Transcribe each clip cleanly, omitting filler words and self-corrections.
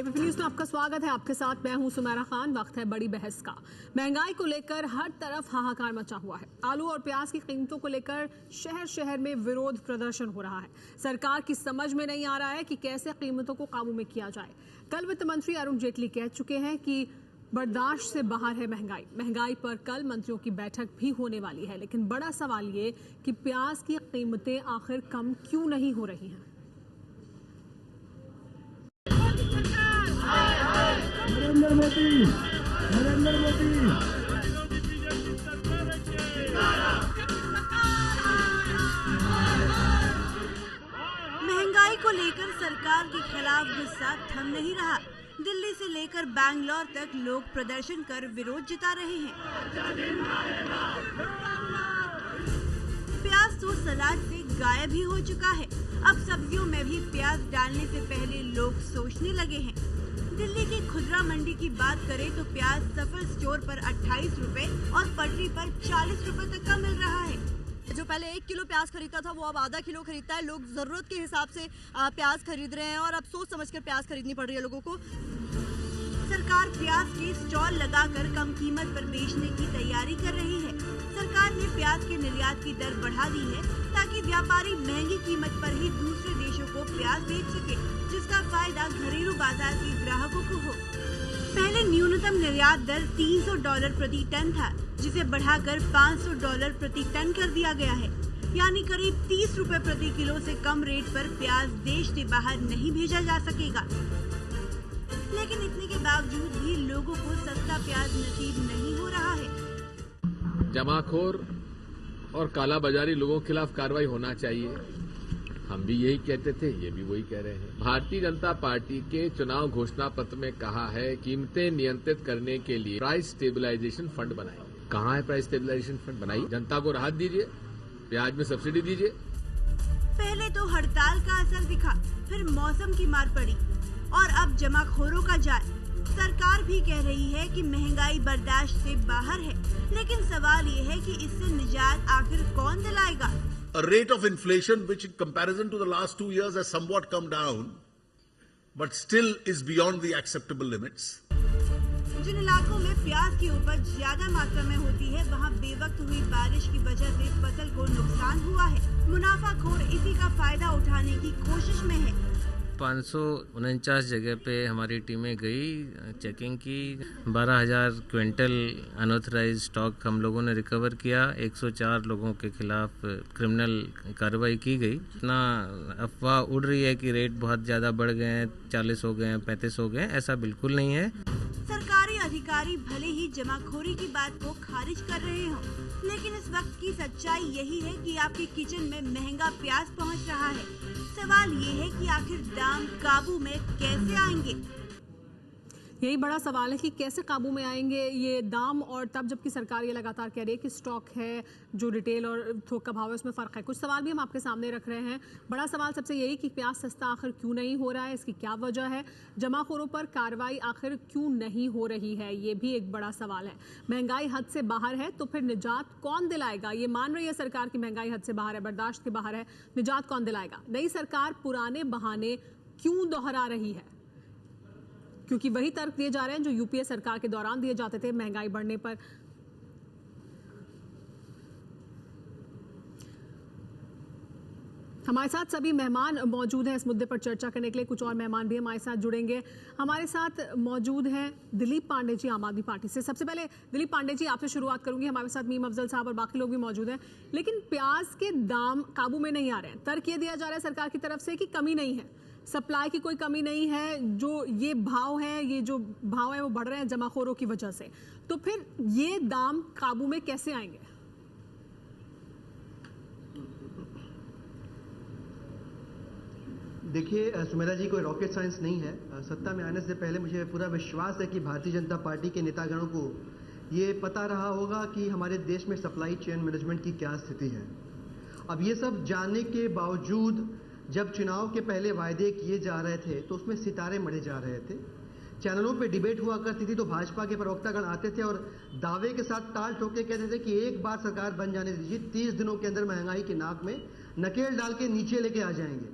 ABP news में आपका स्वागत है। आपके साथ मैं हूं सुमेरा खान। वक्त है बड़ी बहस का। महंगाई को लेकर हर तरफ हाहाकार मचा हुआ है। आलू और प्याज की कीमतों को लेकर शहर शहर में विरोध प्रदर्शन हो रहा है। सरकार की समझ में नहीं आ रहा है कि कैसे कीमतों को काबू में किया जाए। कल वित्त मंत्री अरुण जेटली कह चुके हैं कि बर्दाश्त से बाहर है महंगाई पर कल मंत्रियों की बैठक भी होने वाली है। लेकिन बड़ा सवाल ये कि प्याज की कीमतें आखिर कम क्यों नहीं हो रही हैं। नरेंद्र मोदी महंगाई को लेकर सरकार के खिलाफ गुस्सा थम नहीं रहा। दिल्ली से लेकर बैंगलोर तक लोग प्रदर्शन कर विरोध जता रहे हैं। प्याज तो सलाद से गायब ही हो चुका है। अब सब्जियों में भी प्याज डालने से पहले लोग सोचने लगे हैं। दिल्ली की खुदरा मंडी की बात करें तो प्याज सफल स्टोर पर 28 रुपए और पटरी पर 40 रुपए तक का मिल रहा है। जो पहले 1 किलो प्याज खरीदता था वो अब आधा किलो खरीदता है। लोग जरूरत के हिसाब से प्याज खरीद रहे हैं और अब सोच समझकर प्याज खरीदनी पड़ रही है लोगों को। सरकार प्याज के स्टॉल लगाकर कम कीमत पर बेचने की तैयारी कर रही है। सरकार ने प्याज के निर्यात की दर बढ़ा दी है ताकि व्यापारी महंगी कीमत पर ही दूसरे देशों को प्याज बेच सके, जिसका फायदा घरेलू बाजार के ग्राहकों को हो। पहले न्यूनतम निर्यात दर $300 प्रति टन था, जिसे बढ़ाकर $500 प्रति टन कर दिया गया है। यानी करीब 30 रुपए प्रति किलो से कम रेट पर प्याज देश से बाहर नहीं भेजा जा सकेगा। लेकिन इतने के बावजूद भी लोगों को सस्ता प्याज नसीब नहीं हो रहा है। जमाखोर और काला बाजारी लोगों के खिलाफ कार्रवाई होना चाहिए। हम भी यही कहते थे, ये भी वही कह रहे हैं। भारतीय जनता पार्टी के चुनाव घोषणा पत्र में कहा है कीमतें नियंत्रित करने के लिए प्राइस स्टेबलाइजेशन फंड बनाएंगे। कहाँ है प्राइस स्टेबलाइजेशन फंड? बनाइए, जनता को राहत दीजिए, प्याज में सब्सिडी दीजिए। पहले तो हड़ताल का असर दिखा, फिर मौसम की मार पड़ी और अब जमाखोरों का जाल। सरकार भी कह रही है कि महंगाई बर्दाश्त से बाहर है, लेकिन सवाल ये है कि इससे निजात आखिर कौन दिलाएगा? A rate of inflation which in comparison to the last 2 years has somewhat come down, but still is beyond the acceptable limits. जिन इलाकों में प्याज की उपज ज्यादा मात्रा में होती है, वहां बेवक्त हुई बारिश की वजह से फसल को नुकसान हुआ है। मुनाफाखोर इसी का फायदा उठाने की कोशिश में है। 549 जगह पे हमारी टीमें गई, चेकिंग की। 12,000 क्विंटल अनऑथराइज स्टॉक हम लोगों ने रिकवर किया। 104 लोगों के खिलाफ क्रिमिनल कार्रवाई की गई। इतना अफवाह उड़ रही है कि रेट बहुत ज़्यादा बढ़ गए हैं, 40 हो गए हैं, 35 हो गए हैं, ऐसा बिल्कुल नहीं है। सरकारी अधिकारी भले ही जमाखोरी की बात को खारिज कर रहे हों, लेकिन इस वक्त की सच्चाई यही है कि आपके किचन में महंगा प्याज पहुंच रहा है। सवाल ये है कि आखिर दाम काबू में कैसे आएंगे? यही बड़ा सवाल है कि कैसे काबू में आएंगे ये दाम। और तब जबकि सरकार ये लगातार कह रही है कि स्टॉक है, जो रिटेल और थोक का भाव है उसमें फ़र्क है। कुछ सवाल भी हम आपके सामने रख रहे हैं। बड़ा सवाल सबसे यही कि प्याज सस्ता आखिर क्यों नहीं हो रहा है, इसकी क्या वजह है? जमाखोरों पर कार्रवाई आखिर क्यों नहीं हो रही है, ये भी एक बड़ा सवाल है। महंगाई हद से बाहर है तो फिर निजात कौन दिलाएगा? ये मान रही है सरकार की महंगाई हद से बाहर है, बर्दाश्त के बाहर है, निजात कौन दिलाएगा? नई सरकार पुराने बहाने क्यों दोहरा रही है? क्योंकि वही तर्क दिए जा रहे हैं जो यूपीए सरकार के दौरान दिए जाते थे महंगाई बढ़ने पर। हमारे साथ सभी मेहमान मौजूद हैं इस मुद्दे पर चर्चा करने के लिए। कुछ और मेहमान भी हमारे साथ जुड़ेंगे। हमारे साथ मौजूद हैं दिलीप पांडे जी, आम आदमी पार्टी से। सबसे पहले दिलीप पांडे जी, आपसे शुरुआत करूंगी। हमारे साथ मीम अफजल साहब और बाकी लोग भी मौजूद हैं। लेकिन प्याज के दाम काबू में नहीं आ रहे हैं। तर्क ये दिया जा रहा है सरकार की तरफ से कि कमी नहीं है, सप्लाई की कोई कमी नहीं है, जो ये भाव है, ये जो भाव है वो बढ़ रहे हैं जमाखोरों की वजह से। तो फिर ये दाम काबू में कैसे आएंगे? देखिए सुमेरा जी, कोई रॉकेट साइंस नहीं है। सत्ता में आने से पहले मुझे पूरा विश्वास है कि भारतीय जनता पार्टी के नेतागणों को ये पता रहा होगा कि हमारे देश में सप्लाई चेन मैनेजमेंट की क्या स्थिति है। अब ये सब जानने के बावजूद जब चुनाव के पहले वायदे किए जा रहे थे तो उसमें सितारे मढ़े जा रहे थे। चैनलों पे डिबेट हुआ करती थी तो भाजपा के प्रवक्तागण आते थे और दावे के साथ ताल ठोक के कहते थे कि एक बार सरकार बन जाने दीजिए, 30 दिनों के अंदर महंगाई की नाक में नकेल डाल के नीचे लेके आ जाएंगे।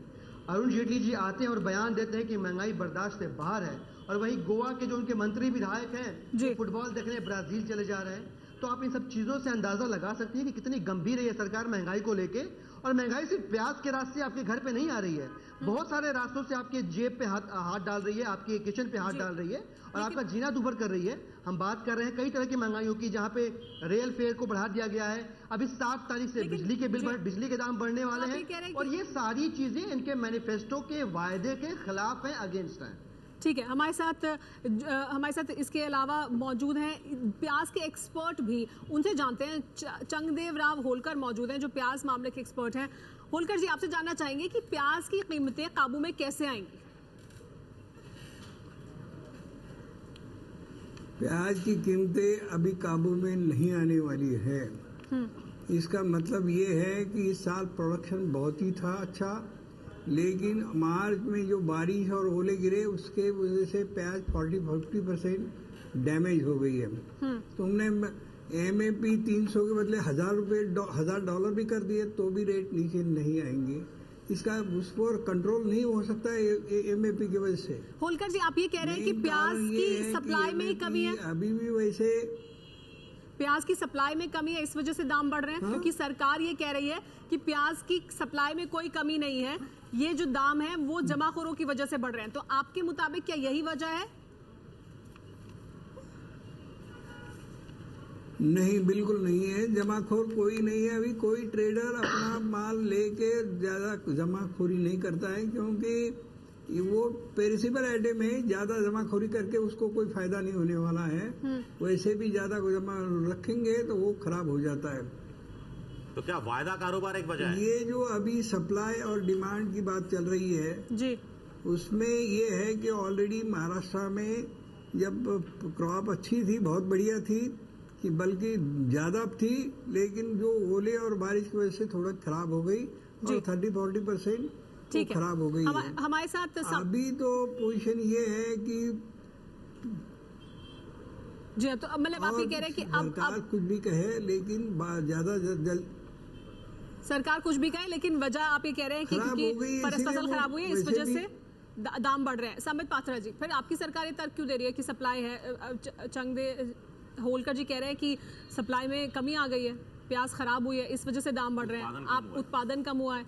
अरुण जेटली जी आते हैं और बयान देते हैं कि महंगाई बर्दाश्त से बाहर है और वही गोवा के जो उनके मंत्री विधायक हैं जी। वो फुटबॉल देखने ब्राजील चले जा रहे हैं। तो आप इन सब चीजों से अंदाजा लगा सकते हैं कि कितनी गंभीर है ये सरकार महंगाई को लेके। और महंगाई सिर्फ प्याज के रास्ते से आपके घर पे नहीं आ रही है, बहुत सारे रास्तों से आपके जेब पे हाथ डाल रही है, आपके किचन पे हाथ डाल रही है और आपका जीना दुभर कर रही है। हम बात कर रहे हैं कई तरह की महंगाइयों की, जहां पे रेल फेयर को बढ़ा दिया गया है। अभी 7 तारीख से बिजली के दाम बढ़ने वाले हैं और ये सारी चीजें इनके मैनिफेस्टो के वायदे के खिलाफ हैं, अगेंस्ट हैं। ठीक है, हमारे साथ इसके अलावा मौजूद हैं प्याज के एक्सपर्ट भी, उनसे जानते हैं। चंगदेव राव होलकर मौजूद हैं जो प्याज मामले के एक्सपर्ट हैं। होलकर जी, आपसे जानना चाहेंगे कि प्याज की कीमतें काबू में कैसे आएंगी? प्याज की कीमतें अभी काबू में नहीं आने वाली है। इसका मतलब ये है कि इस साल प्रोडक्शन बहुत ही था अच्छा, लेकिन मार्च में जो बारिश और ओले गिरे उसके वजह से प्याज 40-50% डैमेज हो गई है। तो हमने MAP 300 के बदले $1000 भी कर दिए तो भी रेट नीचे नहीं आएंगे। इसका उस पर कंट्रोल नहीं हो सकता है MAP की वजह से। होलकर जी, आप ये कह रहे हैं कि प्याज की सप्लाई में कमी है? अभी भी वैसे प्याज की सप्लाई में कमी है, इस वजह से दाम बढ़ रहे हैं। क्योंकि सरकार ये कह रही है कि प्याज की सप्लाई में कोई कमी नहीं है, ये जो दाम है वो जमाखोरों की वजह से बढ़ रहे हैं। तो आपके मुताबिक क्या यही वजह है? नहीं, बिल्कुल नहीं है। जमाखोर कोई नहीं है। अभी कोई ट्रेडर अपना माल लेके ज्यादा जमाखोरी नहीं करता है, क्योंकि वो पेरिसेबल आइटम है। ज्यादा जमाखोरी करके उसको कोई फायदा नहीं होने वाला है। वैसे भी ज्यादा जमा रखेंगे तो वो खराब हो जाता है। तो क्या वायदा कारोबार एक वजह है? ये जो अभी सप्लाई और डिमांड की बात चल रही है जी, उसमें ये है कि ऑलरेडी महाराष्ट्र में जब क्रॉप अच्छी थी, बहुत बढ़िया थी, कि बल्कि ज्यादा थी, लेकिन जो ओले और बारिश की वजह से थोड़ा खराब हो गई और 30-40% तो खराब हो गई है। हमारे साथ अभी तो पोजीशन ये है कि जी, तो मतलब आप ये कह रहे हैं कि सरकार कुछ भी कहे लेकिन ज्यादा सरकार कुछ भी कहे, लेकिन वजह आप ये कह रहे हैं कि क्योंकि फसल खराब हुई है इस वजह से दाम बढ़ रहे हैं। संबित पात्रा जी, फिर आपकी सरकार ये तर्क क्यों दे रही है कि सप्लाई है? चंगदेव होलकर जी कह रहे हैं कि सप्लाई में कमी आ गई है, प्याज खराब हुई है, इस वजह से दाम बढ़ रहे हैं। आप उत्पादन कम हुआ है,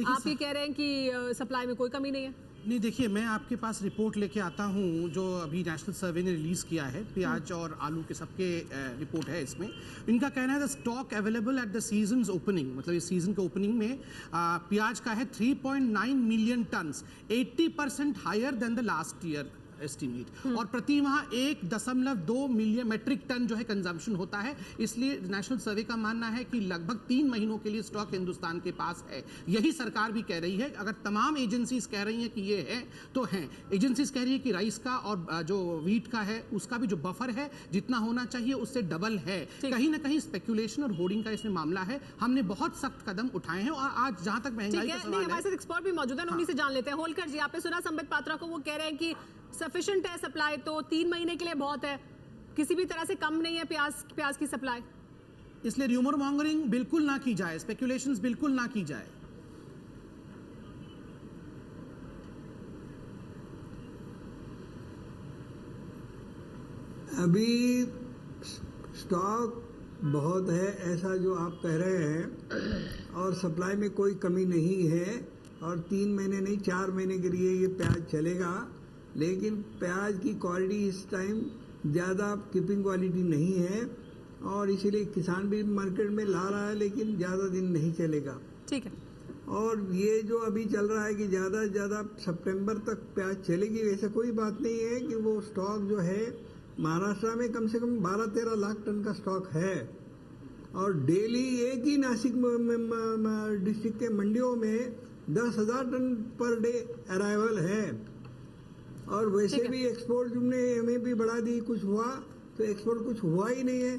आप ये कह रहे हैं कि सप्लाई में कोई कमी नहीं है। नहीं, देखिए, मैं आपके पास रिपोर्ट लेके आता हूँ जो अभी नेशनल सर्वे ने रिलीज किया है, प्याज और आलू के सबके रिपोर्ट है इसमें। इनका कहना है the stock available at the season opening, मतलब इस सीजन के ओपनिंग में प्याज का है 3.9 million ton, 80% higher than the last year estimate. और प्रति माह 1.2 मिलियन मेट्रिक टन जो है कंजम्पशन होता है। इसलिए नेशनल सर्वे का मानना है कि लगभग 3 महीनों के लिए स्टॉक हिंदुस्तान के पास है। यही सरकार भी कह रही है। अगर तमाम एजेंसीज कह रही हैं कि ये है तो है। एजेंसीज कह रही है कि राइस का और जो वीट का है उसका भी जो बफर है जितना होना चाहिए उससे डबल है। कहीं ना कहीं स्पेकुलेशन और होर्डिंग का इसमें मामला है। हमने बहुत सख्त कदम उठाए हैं और आज जहां तक महंगाई का सवाल है, हमारे साथ एक्सपर्ट भी मौजूद है, उन्हीं से जान लेते हैं। होलकर जी, आपने सुना संबित पात्रा को, वो कह रहे हैं कि सफिशिएंट है सप्लाई, तो 3 महीने के लिए बहुत है, किसी भी तरह से कम नहीं है प्याज की सप्लाई। इसलिए र्यूमर मॉन्गरिंग बिल्कुल ना की जाए, स्पेकुलेशंस बिल्कुल ना की जाए। अभी स्टॉक बहुत है ऐसा जो आप कह रहे हैं, और सप्लाई में कोई कमी नहीं है, और 3 महीने नहीं 4 महीने के लिए ये प्याज चलेगा। लेकिन प्याज की क्वालिटी इस टाइम ज़्यादा कीपिंग क्वालिटी नहीं है, और इसीलिए किसान भी मार्केट में ला रहा है, लेकिन ज़्यादा दिन नहीं चलेगा। ठीक है। और ये जो अभी चल रहा है कि ज़्यादा से ज़्यादा सितंबर तक प्याज चलेगी, वैसे कोई बात नहीं है। कि वो स्टॉक जो है महाराष्ट्र में कम से कम 12-13 लाख टन का स्टॉक है, और डेली एक ही नासिक डिस्ट्रिक्ट के मंडियों में 10,000 टन पर डे अराइवल है। और वैसे भी एक्सपोर्ट तुमने MAP बढ़ा दी, कुछ हुआ? तो एक्सपोर्ट कुछ हुआ ही नहीं है।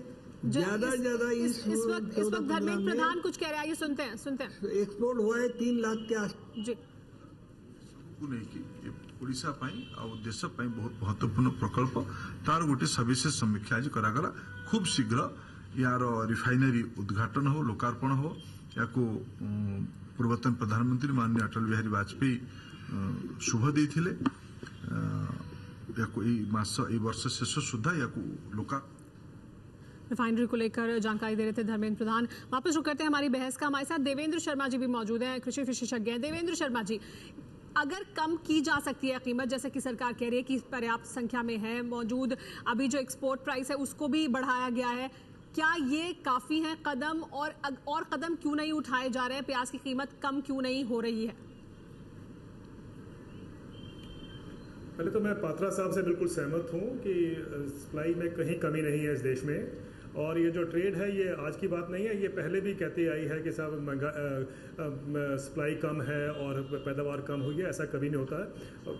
ज्यादा इस वक्त धर्मेंद्र प्रधान कुछ कह रहे हैं, ये सुनते हैं। एक्सपोर्ट हुआ है 3 लाख के आस जी। ओडिशा देश बहुत महत्वपूर्ण प्रकल्प, तार गोटे सविशेष समीक्षा आज करागला। खूब शीघ्र यार रिफाइनरी उद्घाटन हो, लोकार्पण हो। या पूर्वतन प्रधानमंत्री माननीय अटल बिहारी वाजपेयी शुभ देते। वर्ष शेष सुधा या लोका रिफाइनरी को लेकर जानकारी दे रहे थे धर्मेंद्र प्रधान। वापस रुक करते हैं हमारी बहस का। हमारे साथ देवेंद्र शर्मा जी भी मौजूद हैं, कृषि विशेषज्ञ हैं। देवेंद्र शर्मा जी, अगर कम की जा सकती है कीमत, जैसे कि सरकार कह रही है कि पर्याप्त संख्या में है मौजूद, अभी जो एक्सपोर्ट प्राइस है उसको भी बढ़ाया गया है, क्या ये काफ़ी है कदम? और कदम क्यों नहीं उठाए जा रहे हैं? प्याज की कीमत कम क्यों नहीं हो रही है? पहले तो मैं पात्रा साहब से बिल्कुल सहमत हूँ कि सप्लाई में कहीं कमी नहीं है इस देश में, और ये जो ट्रेड है ये आज की बात नहीं है, ये पहले भी कहती आई है कि साहब सप्लाई कम है और पैदावार कम हुई है। ऐसा कभी नहीं होता है,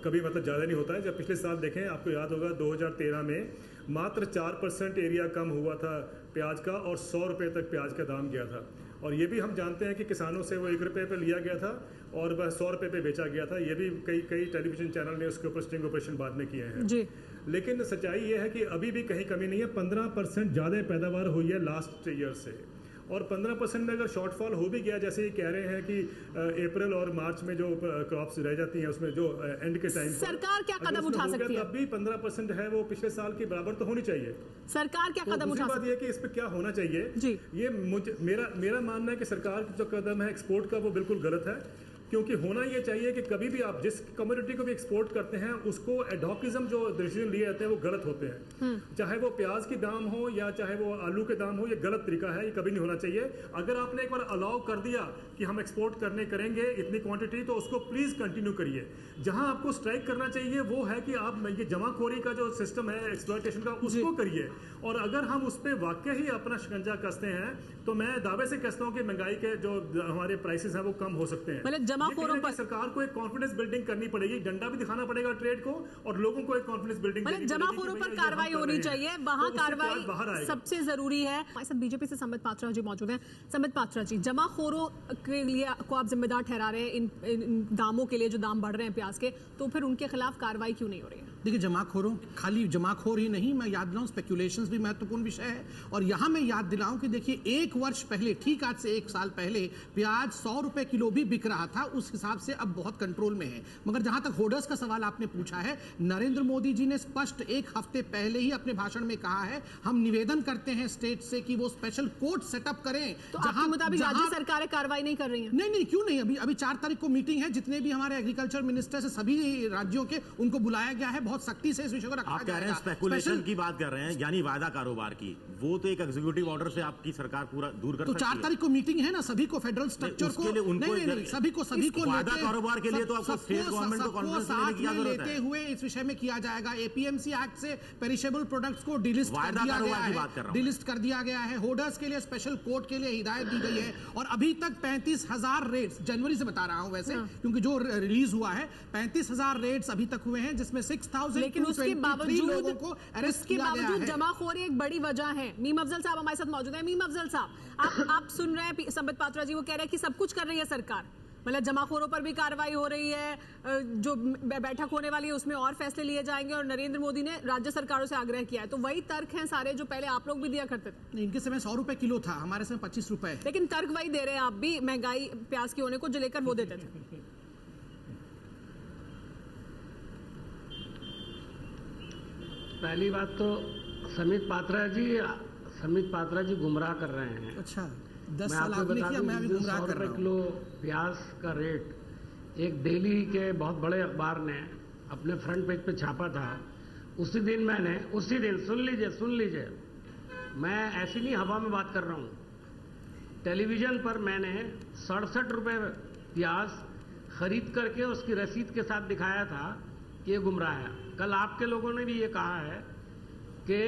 कभी मतलब ज़्यादा नहीं होता है। जब पिछले साल देखें, आपको याद होगा 2013 में मात्र 4% एरिया कम हुआ था प्याज का और 100 रुपये तक प्याज का दाम गया था। और ये भी हम जानते हैं कि किसानों से वो 1 रुपये पे लिया गया था और वह 100 रुपये पे बेचा गया था। ये भी कई टेलीविजन चैनल ने उसके ऊपर स्टिंग ऑपरेशन बाद में किए हैं जी। लेकिन सच्चाई ये है कि अभी भी कहीं कमी नहीं है। 15% ज़्यादा पैदावार हुई है लास्ट ईयर से, और 15% में अगर शॉर्टफॉल हो भी गया, जैसे ये कह रहे हैं कि अप्रैल और मार्च में जो क्रॉप्स रह जाती हैं उसमें जो एंड के टाइम सरकार क्या कदम उठा सकती है? तब भी 15% है वो पिछले साल के बराबर तो होनी चाहिए। सरकार क्या कदम उठा सकती है? बात ये कि इस पर क्या होना चाहिए जी, ये मेरा मानना है कि सरकार का जो कदम है एक्सपोर्ट का वो बिल्कुल गलत है, क्योंकि होना ये चाहिए कि कभी भी आप जिस कमोडिटी को भी एक्सपोर्ट करते हैं उसको एडॉकिज्म जो डिसीजन लिए जाते हैं वो गलत होते हैं। चाहे वो प्याज की दाम हो या चाहे वो आलू के दाम हो, ये गलत तरीका है, ये कभी नहीं होना चाहिए। अगर आपने एक बार अलाउ कर दिया कि हम एक्सपोर्ट करेंगे इतनी क्वांटिटी, तो उसको प्लीज कंटिन्यू करिए। जहां आपको स्ट्राइक करना चाहिए वो है कि आप ये जमाखोरी का जो सिस्टम है एक्सप्लॉयटेशन का, उसको करिए। और अगर हम उस पर वाकई ही अपना शिकंजा कसते हैं तो मैं दावे से कहता हूँ कि महंगाई के जो हमारे प्राइसेस हैं वो कम हो सकते हैं। जमाखोरों पर सरकार को एक कॉन्फिडेंस बिल्डिंग करनी पड़ेगी, डंडा भी दिखाना पड़ेगा ट्रेड को, और लोगों को एक कॉन्फिडेंस बिल्डिंग जमाखोरों पर कार्रवाई होनी चाहिए, वहां कार्रवाई सबसे जरूरी है। हमारे साथ बीजेपी से संबित पात्रा जी मौजूद हैं। संबित पात्रा जी, जमाखोरों के लिए को आप जिम्मेदार ठहरा रहे हैं इन दामों के लिए जो दाम बढ़ रहे हैं प्याज के, तो फिर उनके खिलाफ कार्रवाई क्यों नहीं हो रही है? देखिए, जमाखोरों, खाली जमाखोर ही नहीं, मैं याद दिलाऊं स्पेकुलेशंस भी महत्वपूर्ण विषय है। और यहाँ मैं याद दिलाऊं कि देखिए, 1 वर्ष पहले, ठीक आज से 1 साल पहले प्याज 100 रुपए किलो भी बिक रहा था, उस हिसाब से अब बहुत कंट्रोल में है। मगर जहां तक होर्डर्स का सवाल आपने पूछा है, नरेंद्र मोदी जी ने स्पष्ट 1 हफ्ते पहले ही अपने भाषण में कहा है, हम निवेदन करते हैं स्टेट से कि वो स्पेशल कोर्ट सेटअप करें। तो आपके मुताबिक राज्य सरकारें कार्रवाई नहीं कर रही हैं? नहीं, क्यों नहीं? अभी 4 तारीख को मीटिंग है, जितने भी हमारे एग्रीकल्चर मिनिस्टर है सभी राज्यों के, उनको बुलाया गया है। बहुत सख्ती से इस विषय को रखा आप कह रहे हैं स्पेकुलेशन की बात कर रहे हैं, यानी वायदा कारोबार की, वो तो एक एग्जीक्यूटिव ऑर्डर से आपकी सरकार पूरा दूर कर सकती है। तो 4 तारीख को मीटिंग है ना, सभी को फेडरल स्ट्रक्चर को नहीं, सभी को वायदा कारोबार के लिए तो आपको स्टेट गवर्नमेंट को कॉन्फ्रेंस लेने की जरूरत है। लेते हुए इस विषय में किया जाएगा। एपीएमसी एक्ट से पेरिशेबल प्रोडक्ट्स को डिलिस्ट कर दिया गया है। होर्डर्स के लिए स्पेशल कोर्ट के लिए हिदायत दी गई है। और अभी तक 35,000 रेड्स, जनवरी से बता रहा हूं वैसे, क्योंकि जो रिलीज हुआ है 35,000 रेड्स अभी तक हुए हैं, जिसमें 6,000 लेकिन उसके बावजूद जमाखोरी एक बड़ी वजह है। मीम अफजल साहब हमारे साथ मौजूद हैं। मीम अफजल साहब, आप सुन रहे हैं संबित पात्रा जी, वो कह रहे हैं कि सब कुछ कर रही है सरकार, मतलब जमाखोरों पर भी कार्रवाई हो रही है, जो बैठक होने वाली है उसमें और फैसले लिए जाएंगे, और नरेंद्र मोदी ने राज्य सरकारों से आग्रह किया है। तो वही तर्क हैं सारे जो पहले आप लोग भी दिया करते थे। इनके समय 100 रुपए किलो था, हमारे समय 25 रुपए। लेकिन तर्क वही दे रहे हैं आप भी, महंगाई प्याज की होने को जो लेकर वो देते थे। पहली बात तो संबित पात्रा जी गुमराह कर रहे हैं। अच्छा, 10 साल आपने किया, मैं अभी गुमराह कर रहा हूं। किलो प्याज का रेट एक दिल्ली के बहुत बड़े अखबार ने अपने फ्रंट पेज पे छापा था। उसी दिन सुन लीजिए, मैं ऐसी नहीं हवा में बात कर रहा हूं। टेलीविजन पर मैंने 67 रुपए प्याज खरीद करके उसकी रसीद के साथ दिखाया था कि ये गुमराह है। कल आपके लोगों ने भी ये कहा है कि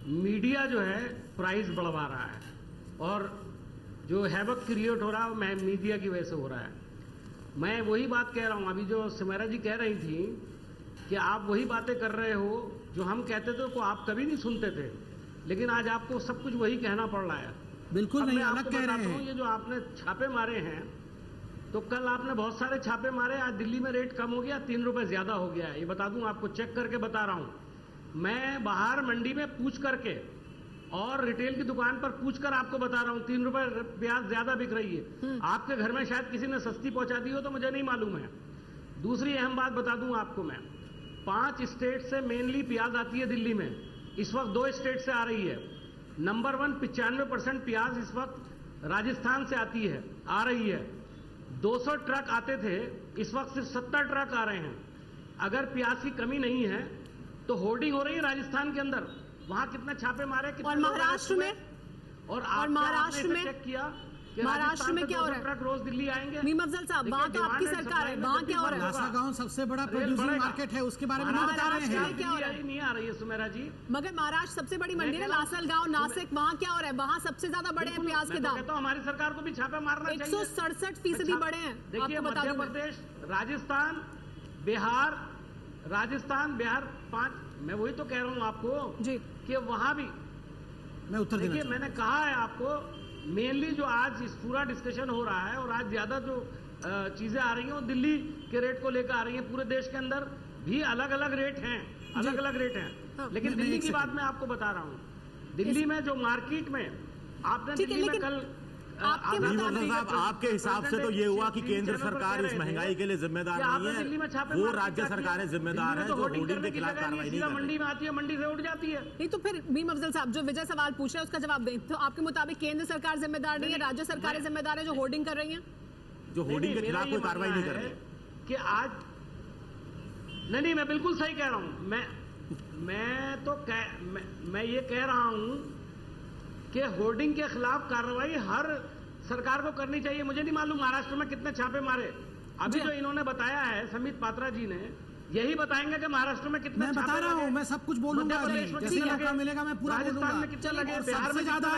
मीडिया जो है प्राइस बढ़वा रहा है, और जो हैवक क्रिएट हो रहा है वो मीडिया की वजह से हो रहा है। मैं वही बात कह रहा हूं, अभी जो सुमेरा जी कह रही थी कि आप वही बातें कर रहे हो जो हम कहते थे, को आप कभी नहीं सुनते थे, लेकिन आज आपको सब कुछ वही कहना पड़ रहा है। बिल्कुल नहीं, अलग कह रहे हैं। ये जो आपने छापे मारे हैं, तो कल आपने बहुत सारे छापे मारे, आज दिल्ली में रेट कम हो गया, 3 रुपए ज्यादा हो गया है। ये बता दूं आपको, चेक करके बता रहा हूं। मैं बाहर मंडी में पूछ करके और रिटेल की दुकान पर पूछकर आपको बता रहा हूं, 3 रुपए प्याज ज्यादा बिक रही है। आपके घर में शायद किसी ने सस्ती पहुंचा दी हो, तो मुझे नहीं मालूम है। दूसरी अहम बात बता दूं आपको मैं 5 स्टेट से मेनली प्याज आती है दिल्ली में, इस वक्त 2 स्टेट से आ रही है। नंबर 1 95% प्याज इस वक्त राजस्थान से आती है, आ रही है। 200 ट्रक आते थे, इस वक्त सिर्फ 70 ट्रक आ रहे हैं। अगर प्याज की कमी नहीं है तो होर्डिंग हो रही है राजस्थान के अंदर, वहां कितने छापे मारे, कितने और महाराष्ट्र में, और महाराष्ट्र में चेक किया कि महाराष्ट्र में क्या हो रहा है? ट्रक रोज दिल्ली आएंगे। मीम अफजल साहब, वहाँ तो आपकी सरकार है, वहाँ क्या हो रहा है? लासागांव सबसे बड़ा प्रोड्यूसिंग मार्केट है, उसके बारे में नहीं बता रहे हैं। क्या हो रहा है? नहीं आ रही है सुमेरा जी। मगर महाराष्ट्र सबसे बड़ी मंडी है, लासलगांव, नासिक, वहाँ क्या हो रहा है? वहाँ सबसे ज्यादा बड़े हैं प्याज के दाम। तो हमारी सरकार को भी छापे मारना चाहिए। 167% बढ़े हैं। देखिए, मध्य प्रदेश, राजस्थान, बिहार 5, मैं वही तो कह रहा हूँ आपको जी कि वहां भी मैं उत्तर देखिए, मैंने कहा है आपको, मेनली जो आज इस पूरा डिस्कशन हो रहा है और आज ज्यादा जो चीजें आ रही हैं वो दिल्ली के रेट को लेकर आ रही हैं। पूरे देश के अंदर भी अलग अलग रेट हैं, लेकिन दिल्ली की बात मैं आपको बता रहा हूँ। दिल्ली में जो मार्केट में आपने दिल्ली में कल आपके हिसाब से तो ये हुआ कि केंद्र सरकार इस महंगाई के लिए जिम्मेदार नहीं है, वो राज्य सरकारें जिम्मेदार है जो होर्डिंग के खिलाफ कार्रवाई नहीं कर रही। मंडी में आती है, मंडी से उठ जाती है। नहीं तो फिर मीम अफजल साहब, जो विजय सवाल पूछ रहे हैं उसका जवाब दें। तो आपके मुताबिक केंद्र सरकार जिम्मेदार नहीं है, राज्य सरकारें जिम्मेदार है जो होर्डिंग कर रही है, जो होर्डिंग के खिलाफ कोई कार्रवाई नहीं कर रही कि आज नहीं, मैं बिल्कुल सही कह रहा हूं। मैं ये कह रहा हूं कि होर्डिंग के खिलाफ कार्रवाई हर सरकार को करनी चाहिए। मुझे नहीं मालूम महाराष्ट्र में कितने छापे मारे, अभी जो इन्होंने बताया है समित पात्रा जी ने, यही बताएंगे कि महाराष्ट्र में कितने मैं बता रहा हूँ, मैं सब कुछ बोलूंगा, जैसे मौका मिलेगा मैं पूरा बोलूंगा। सबसे ज्यादा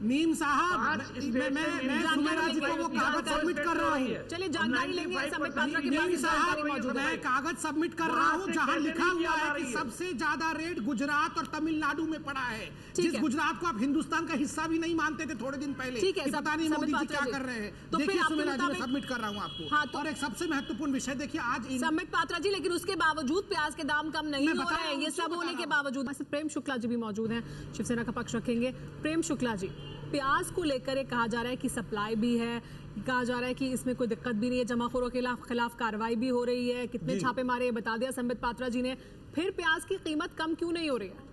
मीम साहब, मैं सुमेरा जी को वो कागज सबमिट कर रहा हूँ। चलिए जानकारी लेंगे समित पात्रा की। मीम साहब, मैं कागज सबमिट कर रहा हूँ जहाँ लिखा हुआ है कि सबसे ज्यादा रेट गुजरात और तमिलनाडु में पड़ा है, जिस गुजरात को आप हिंदुस्तान का हिस्सा भी नहीं मानते थे थोड़े दिन पहले। पता नहीं मोदी जी क्या कर रहे हैं। देखिए सुमेरा जी, मैं सबमिट कर रहा हूँ आपको। और एक सबसे महत्वपूर्ण विषय देखिए, आज समित पात्रा जी, लेकिन उसके बावजूद प्याज के दाम कम नहीं हो रहे हैं, ये सब होने के बावजूद। प्रेम शुक्ला जी भी मौजूद हैं, शिवसेना का पक्ष रखेंगे। प्रेम शुक्ला जी, प्याज को लेकर ये कहा जा रहा है कि सप्लाई भी है, कहा जा रहा है कि इसमें कोई दिक्कत भी नहीं है, जमाखोरों के खिलाफ कार्रवाई भी हो रही है, कितने छापे मारे बता दिया संबित पात्रा जी ने, फिर प्याज की कीमत कम क्यों नहीं हो रही है?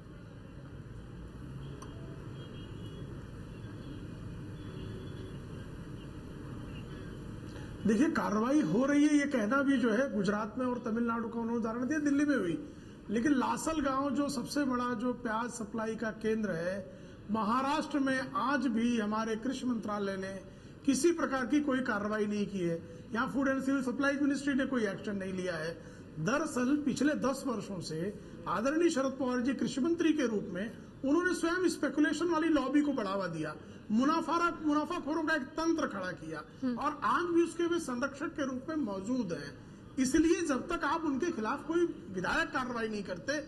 देखिए, कार्रवाई हो रही है, ये कहना भी जो है गुजरात में और तमिलनाडु का उन्होंने उदाहरण दिया, दिल्ली में हुई, लेकिन लासलगांव जो सबसे बड़ा जो प्याज सप्लाई का केंद्र है, महाराष्ट्र में आज भी हमारे कृषि मंत्रालय ने किसी प्रकार की कोई कार्रवाई नहीं की है। यहाँ food and civil supplies ministry ने कोई एक्शन नहीं लिया है। दरअसल पिछले 10 वर्षों से आदरणीय शरद पवार जी कृषि मंत्री के रूप में उन्होंने स्वयं स्पेकुलेशन वाली लॉबी को बढ़ावा दिया, मुनाफाखोरों का एक तंत्र खड़ा किया, और आज भी उसके वे संरक्षक के रूप में मौजूद हैं। इसलिए जब तक आप उनके खिलाफ कोई विधायक कार्रवाई नहीं करते,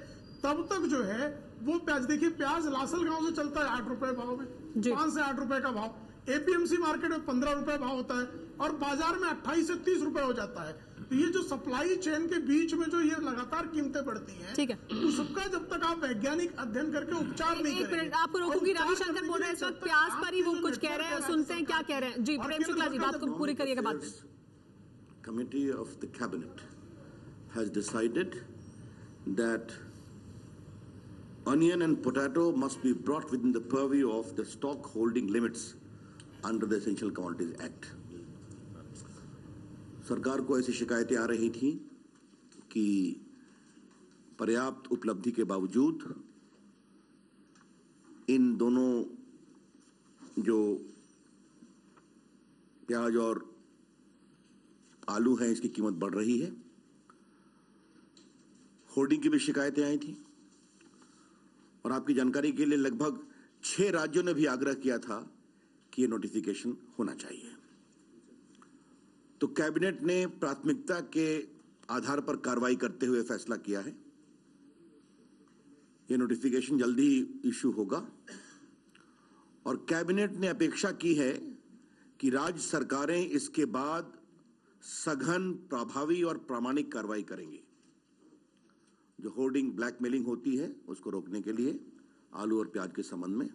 तब तक जो है वो प्याज, देखिए प्याज लासलगांव से चलता है 8 रुपए भाव में, 5 से 8 रुपए का भाव, एपीएमसी मार्केट में 15 रुपए भाव होता है और बाजार में 28 से 30 रुपए हो जाता है। तो ये जो सप्लाई चेन के बीच में जो ये लगातार कीमतें बढ़ती हैं, ठीक है, तो सबका जब तक आप वैज्ञानिक अध्ययन करके उपचार नहीं करेंगे। आपको रोकूंगी, रविशंकर बोल रहे हैं इस वक्त प्याज पर ही वो कुछ कह रहे हैं, सुनते हैं क्या कह रहे हैं। जी प्रेम शुक्ला जी, बात को पूरी करिएगा। बात Committee of the Cabinet has decided that onion and potato must be brought within the purview of the stock holding limits under the Essential Commodities Act. सरकार को ऐसी शिकायतें आ रही थी कि पर्याप्त उपलब्धि के बावजूद इन दोनों जो प्याज और आलू है इसकी कीमत बढ़ रही है। होर्डिंग की भी शिकायतें आई थी और आपकी जानकारी के लिए लगभग 6 राज्यों ने भी आग्रह किया था कि ये नोटिफिकेशन होना चाहिए। तो कैबिनेट ने प्राथमिकता के आधार पर कार्रवाई करते हुए फैसला किया है। ये नोटिफिकेशन जल्दी ही इश्यू होगा और कैबिनेट ने अपेक्षा की है कि राज्य सरकारें इसके बाद सघन, प्रभावी और प्रामाणिक कार्रवाई करेंगी। जो होर्डिंग ब्लैकमेलिंग होती है उसको रोकने के लिए आलू और प्याज के संबंध में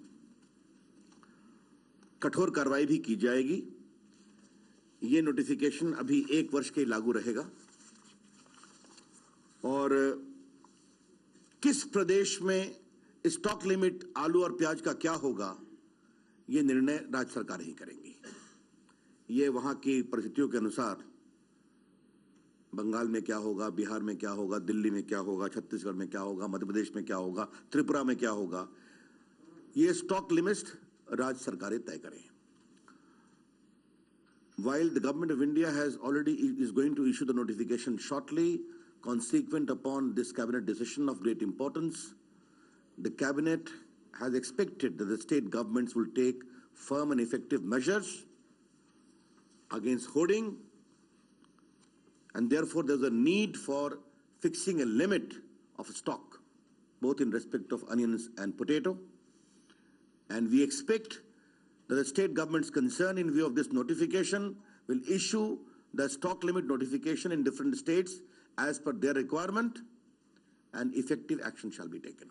कठोर कार्रवाई भी की जाएगी। ये नोटिफिकेशन अभी 1 वर्ष के लागू रहेगा और किस प्रदेश में स्टॉक लिमिट आलू और प्याज का क्या होगा, ये निर्णय राज्य सरकार ही करेंगी। ये वहां की परिस्थितियों के अनुसार बंगाल में क्या होगा, बिहार में क्या होगा, दिल्ली में क्या होगा, छत्तीसगढ़ में क्या होगा, मध्य प्रदेश में क्या होगा, त्रिपुरा में क्या होगा, ये स्टॉक लिमिट्स राज्य सरकारें तय करें। While the government of India is going to issue the notification shortly, consequent upon this cabinet decision of great importance, the cabinet has expected that the state governments will take firm and effective measures against hoarding, and therefore there's a need for fixing a limit of stock, both in respect of onions and potato. And we expect that the state governments concerned, in view of this notification, will issue the stock limit notification in different states as per their requirement, and effective action shall be taken.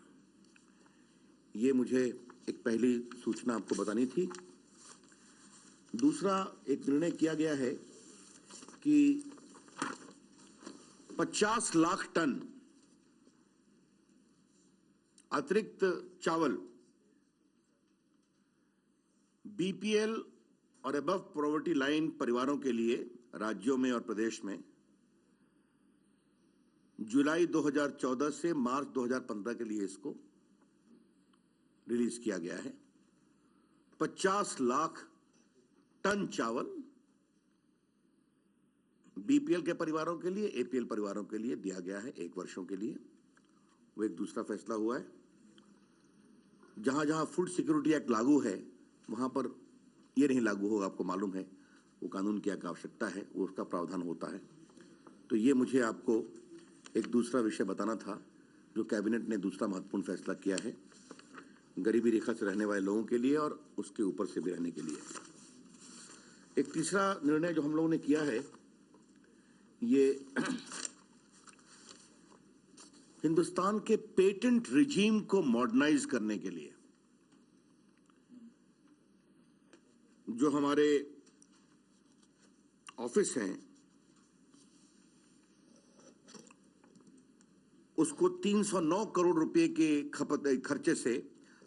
ये मुझे एक पहली सूचना आपको बतानी थी। दूसरा, एक निर्णय किया गया है कि 50 लाख टन अतिरिक्त चावल बीपीएल और अबव पॉवर्टी लाइन परिवारों के लिए राज्यों में और प्रदेश में जुलाई 2014 से मार्च 2015 के लिए इसको रिलीज किया गया है। 50 लाख टन चावल बीपीएल के परिवारों के लिए, एपीएल परिवारों के लिए दिया गया है 1 वर्षों के लिए। वो एक दूसरा फैसला हुआ है। जहां जहां फूड सिक्योरिटी एक्ट लागू है वहां पर ये नहीं लागू होगा, आपको मालूम है, वो कानून की आवश्यकता है, वो उसका प्रावधान होता है। तो ये मुझे आपको एक दूसरा विषय बताना था जो कैबिनेट ने दूसरा महत्वपूर्ण फैसला किया है गरीबी रेखा से रहने वाले लोगों के लिए और उसके ऊपर से भी रहने के लिए। एक तीसरा निर्णय जो हम लोगों ने किया है, ये हिंदुस्तान के पेटेंट रिजीम को मॉडर्नाइज करने के लिए जो हमारे ऑफिस हैं उसको 309 करोड़ रुपए के खर्चे से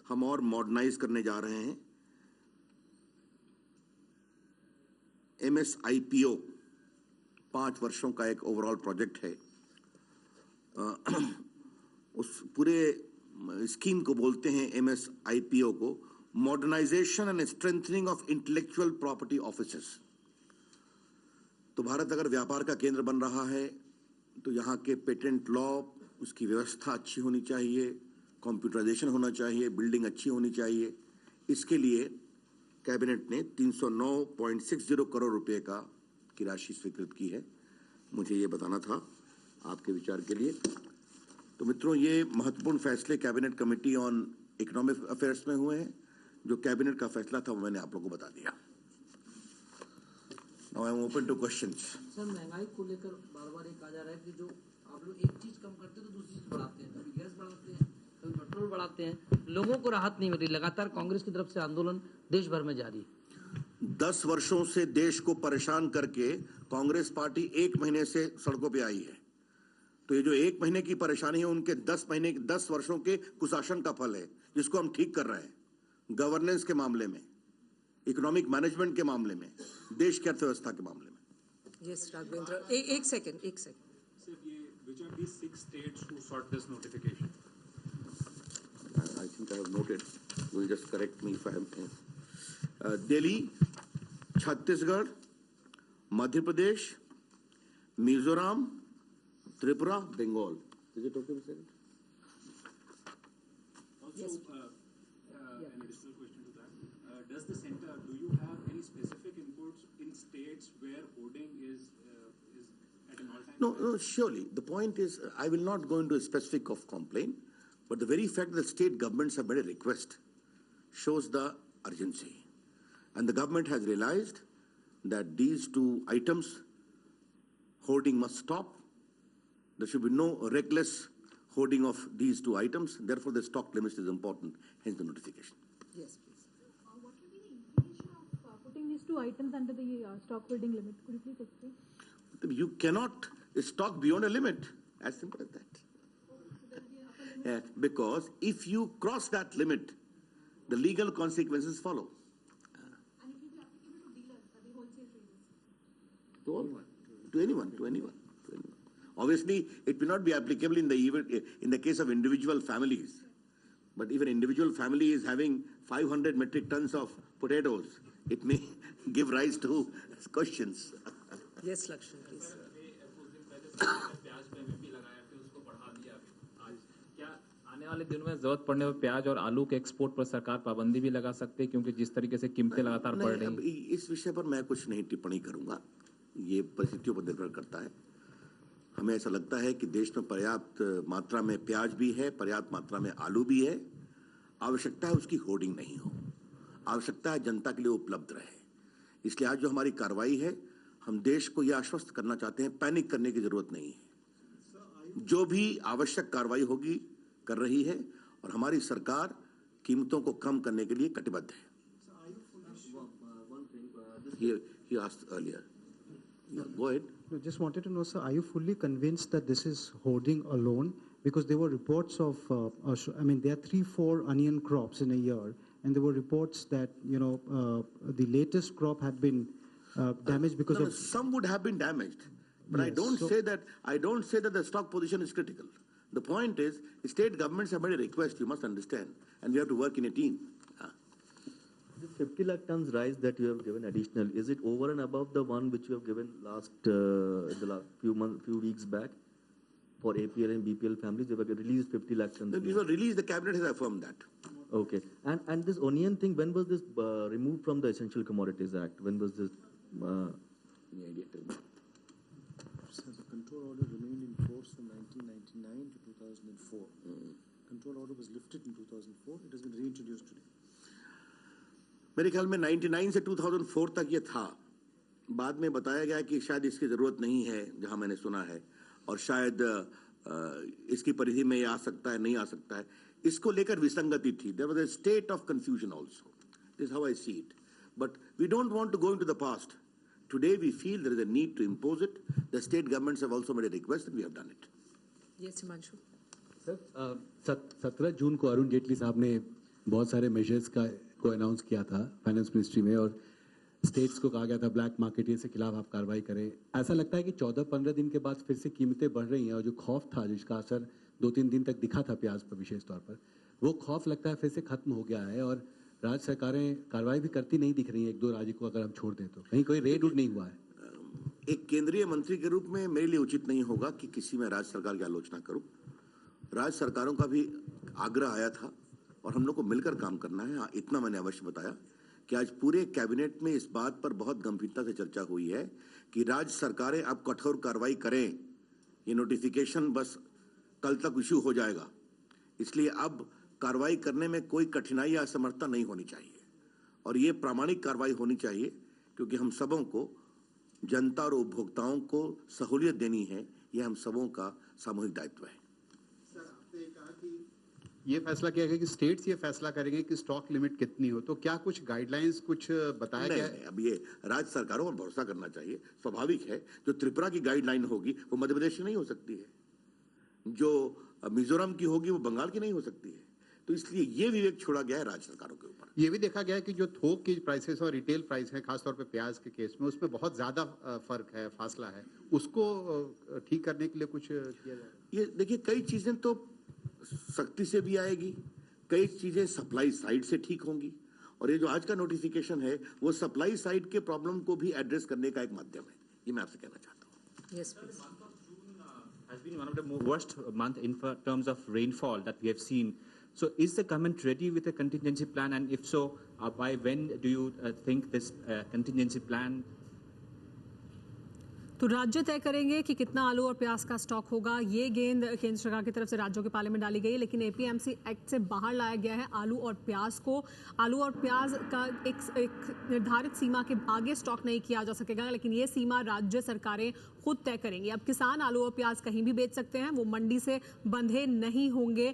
हम और मॉडर्नाइज करने जा रहे हैं। MSIPO 5 वर्षों का एक ओवरऑल प्रोजेक्ट है। उस पूरे स्कीम को बोलते हैं MSIPO को modernisation and strengthening of intellectual property offices. तो भारत अगर व्यापार का केंद्र बन रहा है तो यहाँ के पेटेंट लॉ, उसकी व्यवस्था अच्छी होनी चाहिए, कंप्यूटराइजेशन होना चाहिए, बिल्डिंग अच्छी होनी चाहिए। इसके लिए कैबिनेट ने 309.60 करोड़ रुपए की राशि स्वीकृत की है। मुझे ये बताना था आपके विचार के लिए। तो मित्रों, ये महत्वपूर्ण फैसले cabinet committee on economic affairs में हुए हैं। जो कैबिनेट का फैसला था वो मैंने आप लोगों को बता दिया। Now I am open two questions. Sir, महंगाई को लेकर बार-बार ये कहा जा रहा है कि जो आप लोग एक चीज कम करते हैं तो दूसरी चीज बढ़ाते हैं, कभी गैस बढ़ाते हैं, कभी पेट्रोल बढ़ाते हैं, लोगों को राहत नहीं मिल रही। लगातार कांग्रेस की तरफ से आंदोलन देश भर में जारी है। 10 वर्षों से देश को परेशान करके कांग्रेस पार्टी 1 महीने से सड़कों पे आई है। तो ये जो 1 महीने की परेशानी है उनके 10 वर्षों के कुशासन का फल है, जिसको हम ठीक कर रहे हैं। गवर्नेंस के मामले में, इकोनॉमिक मैनेजमेंट के मामले में, देश की अर्थव्यवस्था के मामले में। यस राघवेंद्र, एक सेकंड। सर, ये which are these 6 states who sought this notification? I think I have noted. You will just correct me if I am. Delhi, Chhattisgarh, Madhya Pradesh, Mizoram, Tripura, Bengal. Is it okay, Mr. Also, Yes. An additional question to that. Does the center, do you have any specific inputs in states where hoarding is at an all-time high? No, surely. The point is, I will not go into a specific of complaint, but the very fact that state governments have made a request shows the urgency. And the government has realized that these 2 items, hoarding must stop. There should be no reckless hoarding of these 2 items. Therefore, the stock limit is important, hence the notification. Yes, please. What will be the implication of putting these 2 items under the stock holding limit? Could you please explain? You cannot stock beyond a limit. As simple as that. because if you cross that limit, the legal consequences follow. To anyone. Obviously, it will not be applicable in the case of individual families. But if an individual family is having 500 metric tons of potatoes, it may give rise to questions. Yes, Lakshman, please. आने वाले दिनों में जरूरत पड़ने पर प्याज और आलू के एक्सपोर्ट पर सरकार पाबंदी भी लगा सकती है, क्योंकि जिस तरीके से कीमतें लगातार बढ़ रही हैं। इस विषय पर मैं कुछ नहीं टिप्पणी करूंगा, ये परिस्थितियों पर निर्भर करता है। हमें ऐसा लगता है कि देश में पर्याप्त मात्रा में प्याज भी है, पर्याप्त मात्रा में आलू भी है। आवश्यकता है उसकी होर्डिंग नहीं हो, आवश्यकता है जनता के लिए उपलब्ध रहे। इसलिए आज जो हमारी कार्रवाई है, हम देश को यह आश्वस्त करना चाहते हैं, पैनिक करने की जरूरत नहीं है। जो भी आवश्यक कार्रवाई होगी कर रही है, और हमारी सरकार कीमतों को कम करने के लिए कटिबद्ध है। He asked earlier. Go ahead. No, just wanted to know, sir, are you fully convinced that this is hoarding alone? Because there were reports of, there are 3-4 onion crops in a year, and there were reports that, the latest crop had been damaged because of... Some would have been damaged, but yes, I don't say that the stock position is critical. The point is, state governments have made a request, you must understand, and we have to work in a team. The 50 lakh tons rice that you have given additional, is it over and above the one which you have given the last few weeks back for APL and BPL families? They were released 50 lakh tons. These were released, the cabinet has affirmed that. Okay. And this onion thing, when was this removed from the Essential Commodities Act? When was this? Any idea? Tell me. So the control order remained in force from 1999 to 2004. Control order was lifted in 2004. It has been reintroduced today. मेरे ख्याल में 99 से 2004 तक ये था। बाद में बताया गया कि शायद इसकी जरूरत नहीं है, जहां मैंने सुना है, और शायद इसकी परिधि में ये आ सकता है, नहीं आ सकता है। इसको लेकर विसंगति थी। There was a state of confusion also. This is how I see it. But we don't want to go into the past. Today we feel there is a need to impose it. The state governments have also made a request and we have done it. Yes, Himanshu. Sir, 17 जून को अरुण जेटली साहब ने बहुत सारे measures को announce किया था finance ministry में, और स्टेट्स को कहा गया था ब्लैक मार्केट के खिलाफ आप कार्रवाई करें। ऐसा लगता है कि 14-15 दिन के बाद फिर से कीमतें बढ़ रही हैं, और जो खौफ था जिसका असर 2-3 दिन तक दिखा था प्याज पर विशेष तौर पर, वो खौफ लगता है फिर से खत्म हो गया है, और राज्य सरकारें कार्रवाई भी करती नहीं दिख रही हैं। 1-2 राज्य को अगर हम छोड़ दें तो कहीं कोई रेड उड नहीं हुआ है। एक केंद्रीय मंत्री के रूप में मेरे लिए उचित नहीं होगा कि किसी में राज्य सरकार की आलोचना करूं। राज्य सरकारों का भी आग्रह आया था और हम लोग को मिलकर काम करना है। हाँ, इतना मैंने अवश्य बताया कि आज पूरे कैबिनेट में इस बात पर बहुत गंभीरता से चर्चा हुई है कि राज्य सरकारें अब कठोर कार्रवाई करें। ये नोटिफिकेशन बस कल तक इश्यू हो जाएगा, इसलिए अब कार्रवाई करने में कोई कठिनाई या असमर्थता नहीं होनी चाहिए, और ये प्रामाणिक कार्रवाई होनी चाहिए, क्योंकि हम सबों को, जनता और उपभोक्ताओं को सहूलियत देनी है। ये हम सबों का सामूहिक दायित्व है। ये फैसला किया गया कि स्टेट्स ये फैसला करेंगे कि स्टॉक लिमिट कितनी हो, तो क्या कुछ गाइडलाइंस कुछ बताया गया है? अब ये राज्य सरकारों पर भरोसा करना चाहिए। स्वाभाविक है, जो त्रिपुरा की गाइडलाइन होगी वो मध्य प्रदेश की नहीं हो सकती है, जो मिजोरम की होगी वो बंगाल की नहीं हो सकती है। तो इसलिए ये विवेक छोड़ा गया है राज्य सरकारों के ऊपर। ये भी देखा गया है कि जो थोक की प्राइसेस और रिटेल प्राइस है, खासतौर पे प्याज के केस में, उसमें बहुत ज्यादा फर्क है, फासला है। उसको ठीक करने के लिए कुछ किया जाए? ये देखिए, कई चीजें तो सख्ती से भी आएगी, कई चीजें सप्लाई साइड से ठीक होंगी, और ये जो आज का नोटिफिकेशन है वो सप्लाई साइड के प्रॉब्लम को भी एड्रेस करने का एक माध्यम है। ये मैं आपसे कहना चाहता हूँ। Yes, please. Has been one of the worst month in terms of rainfall that we have seen. So is the government ready with a contingency plan, and if so, by when do you think this contingency plan? तो राज्य तय करेंगे कि कितना आलू और प्याज का स्टॉक होगा। ये गेंद केंद्र सरकार की तरफ से राज्यों के पाले में डाली गई है, लेकिन एपीएमसी एक्ट से बाहर लाया गया है आलू और प्याज को। आलू और प्याज का एक निर्धारित सीमा के आगे स्टॉक नहीं किया जा सकेगा, लेकिन ये सीमा राज्य सरकारें खुद तय करेंगी। अब किसान आलू और प्याज कहीं भी बेच सकते हैं, वो मंडी से बंधे नहीं होंगे।